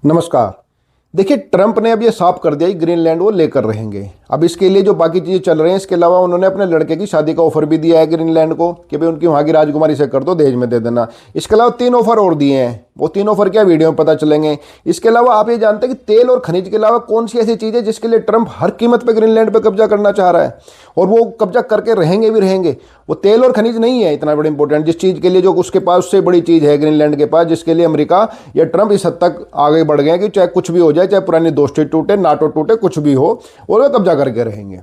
नमस्कार। देखिए, ट्रंप ने अब ये साफ कर दिया कि ग्रीनलैंड वो लेकर रहेंगे। अब इसके लिए जो बाकी चीज़ें चल रही हैं, इसके अलावा उन्होंने अपने लड़के की शादी का ऑफर भी दिया है ग्रीनलैंड को कि भाई उनकी वहाँ की राजकुमारी से कर दो, दहेज में दे देना। इसके अलावा 3 ऑफर और दिए हैं। वो 3 ऑफर क्या, वीडियो में पता चलेंगे। इसके अलावा आप ये जानते हैं कि तेल और खनिज के अलावा कौन सी ऐसी चीज़ है जिसके लिए ट्रंप हर कीमत पर ग्रीनलैंड पर कब्जा करना चाह रहा है, और वो कब्जा करके रहेंगे भी रहेंगे। वो तेल और खनिज नहीं है इतना बड़ा इंपॉर्टेंट, जिस चीज़ के लिए जो उसके पास उससे बड़ी चीज़ है ग्रीनलैंड के पास, जिसके लिए अमेरिका या ट्रंप इस हद तक आगे बढ़ गए हैं कि चाहे कुछ भी हो जाए, चाहे पुरानी दोस्ती टूटे, नाटो टूटे, कुछ भी हो, और वे कब्जा करके रहेंगे।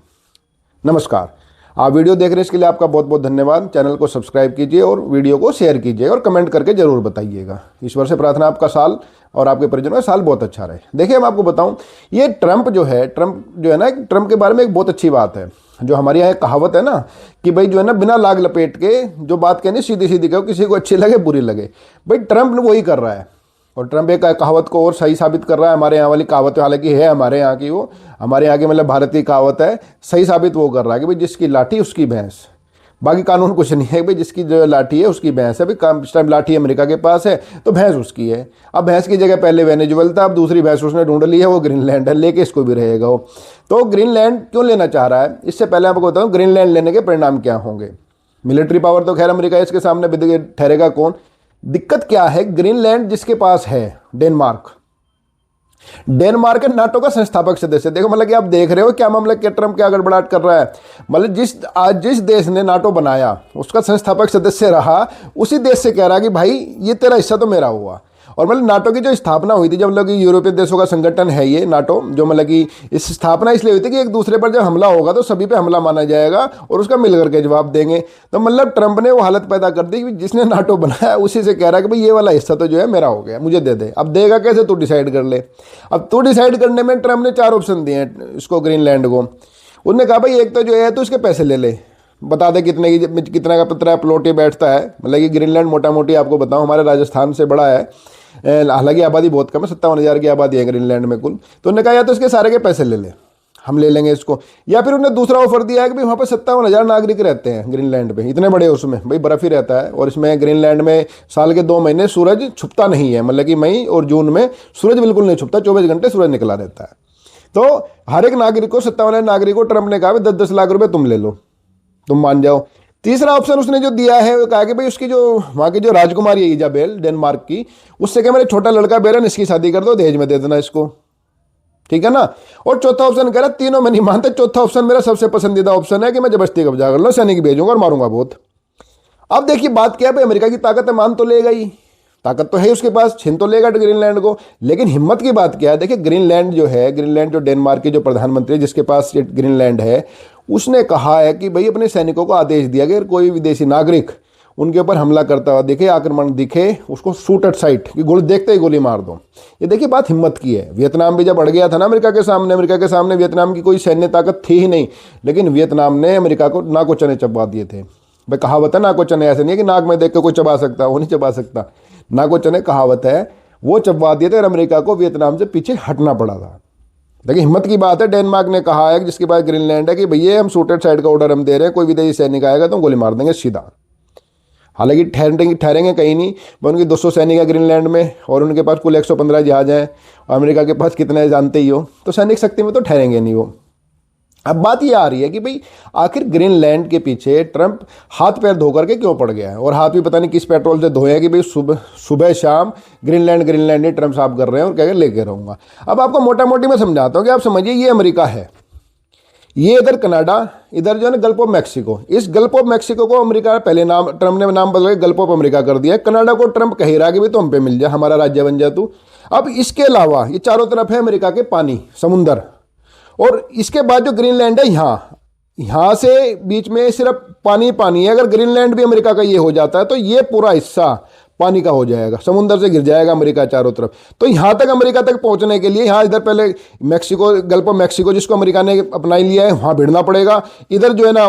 नमस्कार। आप वीडियो देख रहे हैं, इसके लिए आपका बहुत बहुत धन्यवाद। चैनल को सब्सक्राइब कीजिए और वीडियो को शेयर कीजिए और कमेंट करके जरूर बताइएगा। ईश्वर से प्रार्थना आपका साल और आपके परिजनों का साल बहुत अच्छा रहे। देखिए, मैं आपको बताऊं, ये ट्रंप जो है ना, ट्रंप के बारे में एक बहुत अच्छी बात है। जो हमारे यहाँ एक कहावत है ना कि भाई जो है ना, बिना लाग लपेट के जो बात कहनी सीधी सीधी कहो, किसी को अच्छी लगे बुरी लगे। भाई ट्रंप ने वही कर रहा है, और ट्रंप एक कहावत को और सही साबित कर रहा है। हमारे यहाँ वाली कहावत हालांकि है हमारे यहाँ की, वो हमारे यहाँ की मतलब भारतीय कहावत है, सही साबित वो कर रहा है कि भाई जिसकी लाठी उसकी भैंस। बाकी कानून कुछ नहीं है, भाई जिसकी जो लाठी है उसकी भैंस है। भाई इस टाइम लाठी अमेरिका के पास है तो भैंस उसकी है। अब भैंस की जगह पहले वेनेजुएला था, अब दूसरी भैंस उसने ढूंढ ली है, वो ग्रीनलैंड है। लेके इसको भी रहेगा वो। तो ग्रीनलैंड क्यों लेना चाह रहा है, इससे पहले आपको बताऊँ ग्रीनलैंड लेने के परिणाम क्या होंगे। मिलिट्री पावर तो खैर अमेरिका इसके सामने ठहरेगा कौन। दिक्कत क्या है, ग्रीनलैंड जिसके पास है, डेनमार्क है नाटो का संस्थापक सदस्य। देखो मतलब कि आप देख रहे हो क्या मामला, क्या ट्रंप क्या गड़बड़ाहट कर रहा है। मतलब जिस देश ने नाटो बनाया उसका संस्थापक सदस्य रहा, उसी देश से कह रहा है कि भाई ये तेरा हिस्सा तो मेरा हुआ। और मतलब नाटो की जो स्थापना हुई थी, जब मतलब कि यूरोपीय देशों का संगठन है ये नाटो, जो मतलब कि इस स्थापना इसलिए हुई थी कि एक दूसरे पर जब हमला होगा तो सभी पे हमला माना जाएगा और उसका मिलकर के जवाब देंगे। तो मतलब ट्रंप ने वो हालत पैदा कर दी कि जिसने नाटो बनाया उसी से कह रहा है कि भाई ये वाला हिस्सा तो जो है मेरा हो गया, मुझे दे दे। अब देगा कैसे, तू डिसाइड कर ले। अब तू डिसाइड करने में ट्रंप ने 4 ऑप्शन दिए हैं इसको, ग्रीनलैंड को। उसने कहा भाई एक तो जो है तो उसके पैसे ले ले, बता दे कितने का पत्र प्लॉट ये बैठता है। मतलब कि ग्रीनलैंड मोटा मोटी आपको बताऊं हमारे राजस्थान से बड़ा है, हालांकि आबादी बहुत कम है, 57,000 की आबादी है ग्रीनलैंड में कुल। तो उन्होंने कहा या तो इसके सारे के पैसे ले ले, हम ले लेंगे इसको, या फिर उन्होंने दूसरा ऑफर दिया है कि भाई वहाँ पर 57,000 नागरिक रहते हैं ग्रीनलैंड पे, इतने बड़े उसमें भाई बर्फ ही रहता है। और इसमें ग्रीनलैंड में साल के 2 महीने सूरज छुपता नहीं है, मतलब कि मई और जून में सूरज बिल्कुल नहीं छुपता, 24 घंटे सूरज निकला रहता है। तो हर एक नागरिक को, 57 नागरिक को ट्रंप ने कहा 10-10 लाख रुपये तुम ले लो, तुम मान जाओ। तीसरा ऑप्शन उसने जो दिया है वो कहा कि भाई उसकी जो वहाँ की जो राजकुमारी है इजाबेल डेनमार्क की, उससे क्या मेरा छोटा लड़का बेरन, इसकी शादी कर दो, दहेज में दे देना इसको, ठीक है ना। और चौथा ऑप्शन कह रहा तीनों में नहीं मानते, चौथा ऑप्शन मेरा सबसे पसंदीदा ऑप्शन है कि मैं जबरदस्ती कब्जा कर लो, सैनिक भेजूंगा और मारूंगा बहुत। अब देखिए बात क्या है, भाई अमेरिका की ताकत है, मान तो लेगा ही, ताकत तो है उसके पास, छीन तो लेगा ग्रीनलैंड को। लेकिन हिम्मत की बात क्या है, देखिए ग्रीनलैंड जो डेनमार्क के जो प्रधानमंत्री जिसके पास ग्रीनलैंड है, उसने कहा है कि भाई अपने सैनिकों को आदेश दिया कि अगर कोई विदेशी नागरिक उनके ऊपर हमला करता हुआ दिखे, आक्रमण दिखे, उसको शूट एट साइट की गोली देखते ही गोली मार दो। ये देखिए बात हिम्मत की है। वियतनाम भी जब अड़ गया था ना अमेरिका के सामने वियतनाम की कोई सैन्य ताकत थी ही नहीं, लेकिन वियतनाम ने अमेरिका को नाको चने चबा दिए थे। भाई कहावत है नाको चने, ऐसे नहीं है कि नाक में देख के कोई चबा सकता, वो नहीं चबा सकता। नाको चने कहावत है, वो चबा दिए थे और अमेरिका को वियतनाम से पीछे हटना पड़ा था। देखिए हिम्मत की बात है। डेनमार्क ने कहा है कि जिसके पास ग्रीनलैंड है कि भैया हम शूटेड साइड का ऑर्डर हम दे रहे हैं, कोई विदेशी सैनिक आएगा तो हम गोली मार देंगे सीधा। हालांकि ठहरेंगे कहीं नहीं, उनकी 200 सैनिक है ग्रीनलैंड में और उनके पास कुल 115 जहाज हैं, और अमेरिका के पास कितने जानते ही हो, तो सैनिक शक्ति में तो ठहरेंगे नहीं वो। अब बात ये आ रही है कि भाई आखिर ग्रीनलैंड के पीछे ट्रंप हाथ पैर धो करके क्यों पड़ गया है, और हाथ भी पता नहीं किस पेट्रोल से धोए कि भाई सुबह शाम ग्रीनलैंड ही ट्रंप साफ कर रहे हैं और कह लेके रहूँगा। अब आपको मोटा मोटी मैं समझाता हूँ कि आप समझिए ये अमेरिका है, ये इधर कनाडा, इधर जो है ना गल्फ ऑफ मैक्सिको। इस गल्फ ऑफ मैक्सिको को अमेरिका पहले नाम ट्रंप ने नाम बदल के गल्फ ऑफ अमेरिका कर दिया। कनाडा को ट्रंप कह ही रहा कि भाई तो हम पे मिल जा, हमारा राज्य बन जा तू। अब इसके अलावा ये चारों तरफ है अमेरिका के पानी, समुंदर, और इसके बाद जो ग्रीनलैंड है यहाँ से बीच में सिर्फ पानी है। अगर ग्रीनलैंड भी अमेरिका का ये हो जाता है तो ये पूरा हिस्सा पानी का हो जाएगा, समुंदर से घिर जाएगा अमेरिका चारों तरफ। तो यहाँ तक अमेरिका तक पहुँचने के लिए यहाँ इधर पहले मैक्सिको, गल्फ ऑफ मैक्सिको जिसको अमेरिका ने अपना लिया है, वहाँ भिड़ना पड़ेगा। इधर जो है ना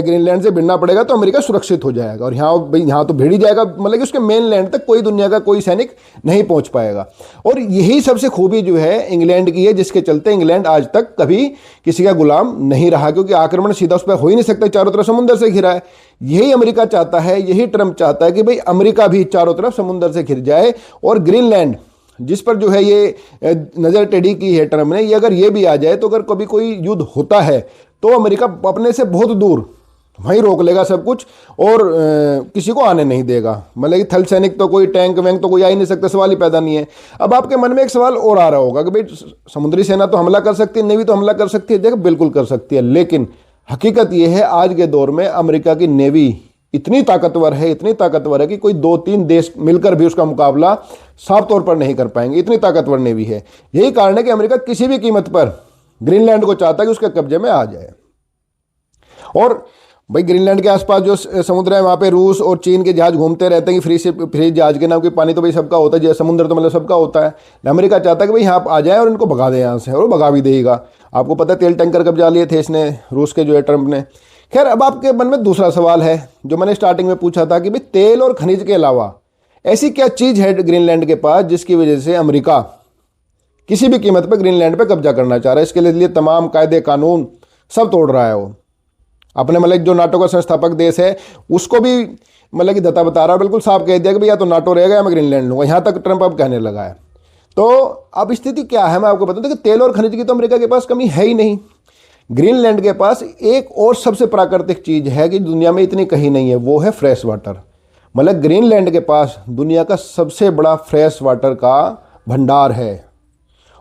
ग्रीनलैंड से भिड़ना पड़ेगा तो अमेरिका सुरक्षित हो जाएगा, और यहाँ तो भिड़ ही जाएगा, मतलब कि उसके मेन लैंड तक कोई दुनिया का कोई सैनिक नहीं पहुँच पाएगा। और यही सबसे खूबी जो है इंग्लैंड की है, जिसके चलते इंग्लैंड आज तक कभी किसी का गुलाम नहीं रहा, क्योंकि आक्रमण सीधा उस पर हो ही नहीं सकता, चारों तरफ समुंदर से घिरा है। यही अमेरिका चाहता है, यही ट्रंप चाहता है कि भाई अमेरिका भी चारों तरफ समुंदर से घिर जाए और ग्रीनलैंड जिस पर जो है ये नज़र टेढ़ी की है ट्रम्प ने, ये अगर ये भी आ जाए तो अगर कभी कोई युद्ध होता है तो अमेरिका अपने से बहुत दूर वहीं रोक लेगा सब कुछ और किसी को आने नहीं देगा। मतलब कि थल सैनिक तो कोई टैंक वैंक तो कोई आ ही नहीं सकता, सवाल ही पैदा नहीं है। अब आपके मन में एक सवाल और आ रहा होगा कि भाई समुद्री सेना तो हमला कर सकती है, नेवी तो हमला कर सकती है। देखो बिल्कुल कर सकती है, लेकिन हकीकत यह है आज के दौर में अमेरिका की नेवी इतनी ताकतवर है, इतनी ताकतवर है कि कोई 2-3 देश मिलकर भी उसका मुकाबला साफ तौर पर नहीं कर पाएंगे, इतनी ताकतवर नेवी है। यही कारण है कि अमेरिका किसी भी कीमत पर ग्रीनलैंड को चाहता है कि उसके कब्जे में आ जाए। और भाई ग्रीनलैंड के आसपास जो समुद्र है वहाँ पे रूस और चीन के जहाज घूमते रहते हैं कि फ्री जहाज के नाम के पानी तो भाई सबका होता है, समुद्र तो मतलब सबका होता है। अमेरिका चाहता है कि भाई यहाँ आ जाए और इनको भगा दे यहाँ से, और वो भगा भी देगा। आपको पता है तेल टैंकर कब्जा लिए थे इसने, रूस के जो है ट्रंप ने। खैर अब आपके मन में दूसरा सवाल है जो मैंने स्टार्टिंग में पूछा था कि भाई तेल और खनिज के अलावा ऐसी क्या चीज़ है ग्रीनलैंड के पास जिसकी वजह से अमेरिका किसी भी कीमत पर ग्रीनलैंड पर कब्जा करना चाह रहा है। इसके लिए तमाम कायदे कानून सब तोड़ रहा है वो। अपने मतलब जो नाटो का संस्थापक देश है उसको भी मतलब कि दता बता रहा है, बिल्कुल साफ कह दिया कि भैया तो नाटो रहेगा या मैं ग्रीनलैंड लूँगा। यहाँ तक ट्रंप अब कहने लगा है। तो अब स्थिति क्या है मैं आपको बता दूं कि तेल और खनिज की तो अमेरिका के पास कमी है ही नहीं। ग्रीनलैंड के पास एक और सबसे प्राकृतिक चीज़ है कि दुनिया में इतनी कहीं नहीं है, वो है फ्रेश वाटर। मतलब ग्रीनलैंड के पास दुनिया का सबसे बड़ा फ्रेश वाटर का भंडार है।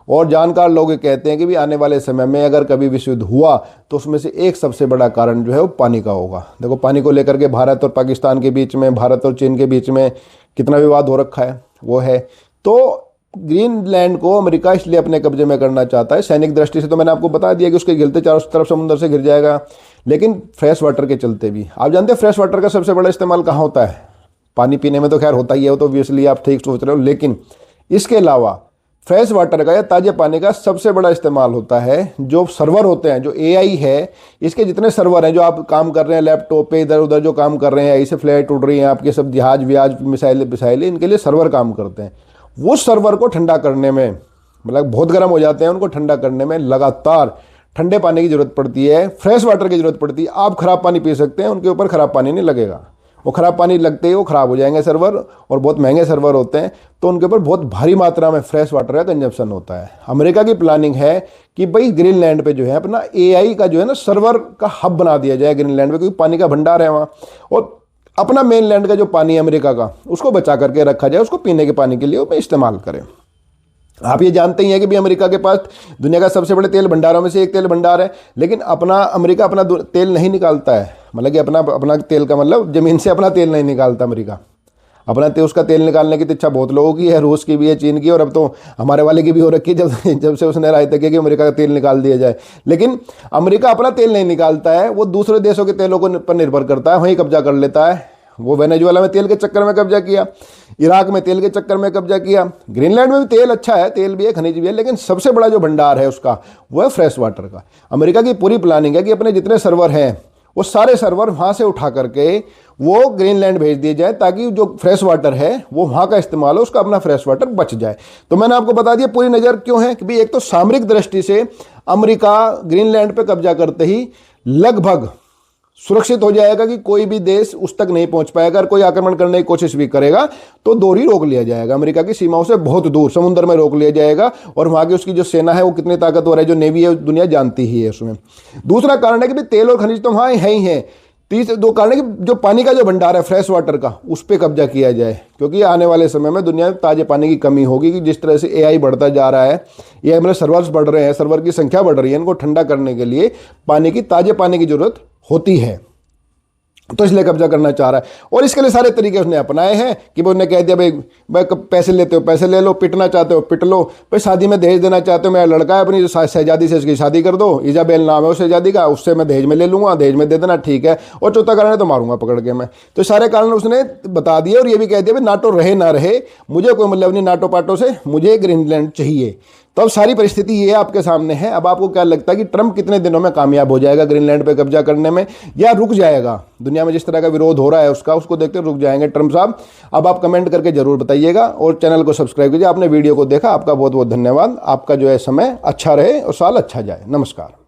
और जानकार लोग कहते हैं कि भी आने वाले समय में अगर कभी विश्व युद्ध हुआ तो उसमें से एक सबसे बड़ा कारण जो है वो पानी का होगा। देखो पानी को लेकर के भारत और पाकिस्तान के बीच में, भारत और चीन के बीच में कितना विवाद हो रखा है वो है। तो ग्रीनलैंड को अमेरिका इसलिए अपने कब्जे में करना चाहता है। सैनिक दृष्टि से तो मैंने आपको बता दिया कि उसके गिरते चारों तरफ समुद्र से घिर जाएगा, लेकिन फ्रेश वाटर के चलते भी आप जानते हैं फ्रेश वाटर का सबसे बड़ा इस्तेमाल कहाँ होता है। पानी पीने में तो खैर होता ही है, वो तो ऑब्वियसली आप ठीक सोच रहे हो, लेकिन इसके अलावा फ्रेश वाटर का या ताज़े पानी का सबसे बड़ा इस्तेमाल होता है जो सर्वर होते हैं, जो एआई है, इसके जितने सर्वर हैं जो आप काम कर रहे हैं लैपटॉप पे, इधर उधर जो काम कर रहे हैं, ऐसे फ्लाइट उड़ रही हैं आपके, सब जहाज व्याज मिसाइलें, इनके लिए सर्वर काम करते हैं। वो सर्वर को ठंडा करने में मतलब बहुत गर्म हो जाते हैं, उनको ठंडा करने में लगातार ठंडे पानी की ज़रूरत पड़ती है, फ्रेश वाटर की ज़रूरत पड़ती है। आप ख़राब पानी पी सकते हैं, उनके ऊपर ख़राब पानी नहीं लगेगा। वो ख़राब पानी लगते ही वो ख़राब हो जाएंगे सर्वर, और बहुत महंगे सर्वर होते हैं, तो उनके ऊपर बहुत भारी मात्रा में फ्रेश वाटर का कंजप्शन होता है। अमेरिका की प्लानिंग है कि भाई ग्रीनलैंड पे जो है अपना एआई का जो है ना सर्वर का हब बना दिया जाए ग्रीनलैंड पे, क्योंकि पानी का भंडार है वहाँ। और अपना मेनलैंड का जो पानी है अमेरिका का उसको बचा करके रखा जाए, उसको पीने के पानी के लिए वो इस्तेमाल करें। आप ये जानते ही हैं कि भी अमेरिका के पास दुनिया का सबसे बड़े तेल भंडारों में से एक तेल भंडार है, लेकिन अमेरिका अपना तेल नहीं निकालता है। मतलब कि अपना तेल का मतलब ज़मीन से अपना तेल नहीं निकालता अमेरिका। अपना तेल, उसका तेल निकालने की तो इच्छा बहुत लोगों की है, रूस की भी है, चीन की, और अब तो हमारे वाले की भी हो रखी है जब से उसने राय तक कि अमेरिका का तेल निकाल दिया जाए। लेकिन अमेरिका अपना तेल नहीं निकालता है, वो दूसरे देशों के तेलों को पर निर्भर करता है, वहीं कब्जा कर लेता है। वो वेनेजुएला में तेल के चक्कर में कब्जा किया, इराक में तेल के चक्कर में कब्जा किया। ग्रीनलैंड में भी तेल अच्छा है, तेल भी है, खनिज भी है, लेकिन सबसे बड़ा जो भंडार है उसका वो है फ्रेश वाटर का। अमेरिका की पूरी प्लानिंग है कि अपने जितने सर्वर हैं वो सारे सर्वर वहाँ से उठा करके वो ग्रीनलैंड भेज दिए जाए, ताकि जो फ्रेश वाटर है वो वहाँ का इस्तेमाल हो, उसका अपना फ्रेश वाटर बच जाए। तो मैंने आपको बता दिया पूरी नज़र क्यों है कि भाई एक तो सामरिक दृष्टि से अमेरिका ग्रीनलैंड पे कब्जा करते ही लगभग सुरक्षित हो जाएगा कि कोई भी देश उस तक नहीं पहुंच पाएगा। अगर कोई आक्रमण करने की कोशिश भी करेगा तो दूर ही रोक लिया जाएगा, अमेरिका की सीमाओं से बहुत दूर समुद्र में रोक लिया जाएगा। और वहाँ की उसकी जो सेना है वो कितनी ताकतवर है, जो नेवी है दुनिया जानती ही है उसमें। दूसरा कारण है कि भाई तेल और खनिज तो वहाँ है ही है। तीसरे दो कारण है कि जो पानी का जो भंडार है फ्रेश वाटर का, उस पर कब्जा किया जाए, क्योंकि आने वाले समय में दुनिया में ताजे पानी की कमी होगी। कि जिस तरह से एआई बढ़ता जा रहा है, ये मतलब सर्वर्स बढ़ रहे हैं, सर्वर की संख्या बढ़ रही है, इनको ठंडा करने के लिए पानी की, ताजे पानी की जरूरत होती है, तो इसलिए कब्जा करना चाह रहा है। और इसके लिए सारे तरीके उसने अपनाए हैं कि वो उसने कह दिया भाई पैसे लेते हो पैसे ले लो, पिटना चाहते हो पिट लो, भाई शादी में दहेज देना चाहते हो, मेरा लड़का है अपनी जो शहजादी से उसकी शादी कर दो, इजाबेल नाम है उस शहजादी का, उससे मैं दहेज में ले लूँगा, दहेज में दे देना ठीक है, और चौथा कारण है तो मारूंगा पकड़ के मैं। तो सारे कारण उसने बता दिए, और ये भी कह दिया भाई नाटो रहे ना रहे मुझे कोई मतलब नहीं नाटो पाटो से, मुझे ग्रीनलैंड चाहिए। तो अब सारी परिस्थिति ये आपके सामने है। अब आपको क्या लगता है कि ट्रंप कितने दिनों में कामयाब हो जाएगा ग्रीनलैंड पे कब्जा करने में, या रुक जाएगा? दुनिया में जिस तरह का विरोध हो रहा है उसको देखते रुक जाएंगे ट्रंप साहब? अब आप कमेंट करके जरूर बताइएगा, और चैनल को सब्सक्राइब कीजिए। आपने वीडियो को देखा, आपका बहुत बहुत धन्यवाद। आपका जो है समय अच्छा रहे और साल अच्छा जाए। नमस्कार।